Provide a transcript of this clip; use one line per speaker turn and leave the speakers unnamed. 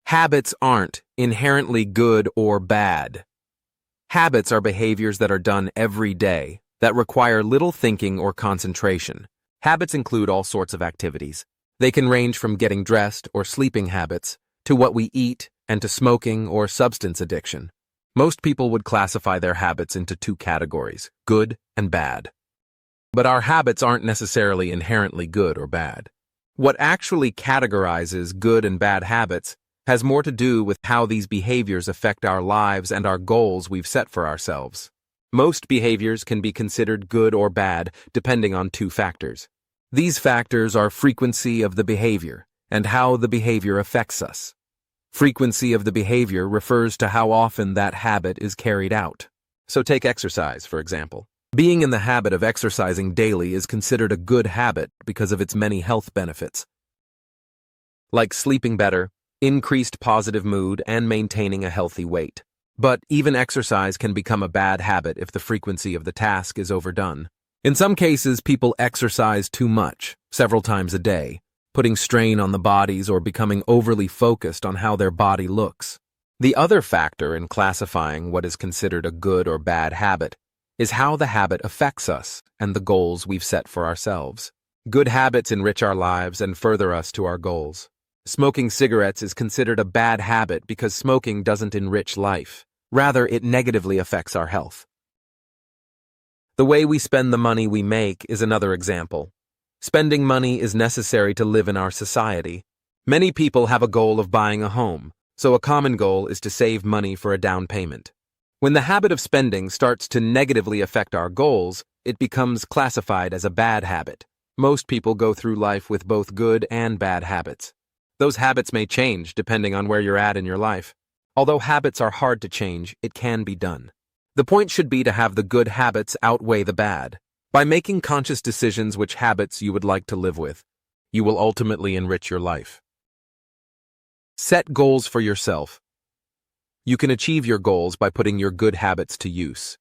Habits aren't inherently good or bad. Habits are behaviors that are done every day that require little thinking or concentration. Habits include all sorts of activities. They can range from getting dressed or sleeping habits to what we eat and to smoking or substance addiction. Most people would classify their habits into two categories, good and bad. But our habits aren't necessarily inherently good or bad. What actually categorizes good and bad habits has more to do with how these behaviors affect our lives and our goals we've set for ourselves. Most behaviors can be considered good or bad depending on two factors. These factors are frequency of the behavior and how the behavior affects us. Frequency of the behavior refers to how often that habit is carried out. So take exercise, for example. Being in the habit of exercising daily is considered a good habit because of its many health benefits, like sleeping better, increased positive mood, and maintaining a healthy weight. But even exercise can become a bad habit if the frequency of the task is overdone. In some cases, people exercise too much, several times a day, putting strain on the bodies or becoming overly focused on how their body looks. The other factor in classifying what is considered a good or bad habit is how the habit affects us and the goals we've set for ourselves. Good habits enrich our lives and further us to our goals. Smoking cigarettes is considered a bad habit because smoking doesn't enrich life. Rather, it negatively affects our health. The way we spend the money we make is another example. Spending money is necessary to live in our society. Many people have a goal of buying a home, so a common goal is to save money for a down payment. When the habit of spending starts to negatively affect our goals, it becomes classified as a bad habit. Most people go through life with both good and bad habits. Those habits may change depending on where you're at in your life. Although habits are hard to change, it can be done. The point should be to have the good habits outweigh the bad. By making conscious decisions which habits you would like to live with, you will ultimately enrich your life. Set goals for yourself. You can achieve your goals by putting your good habits to use.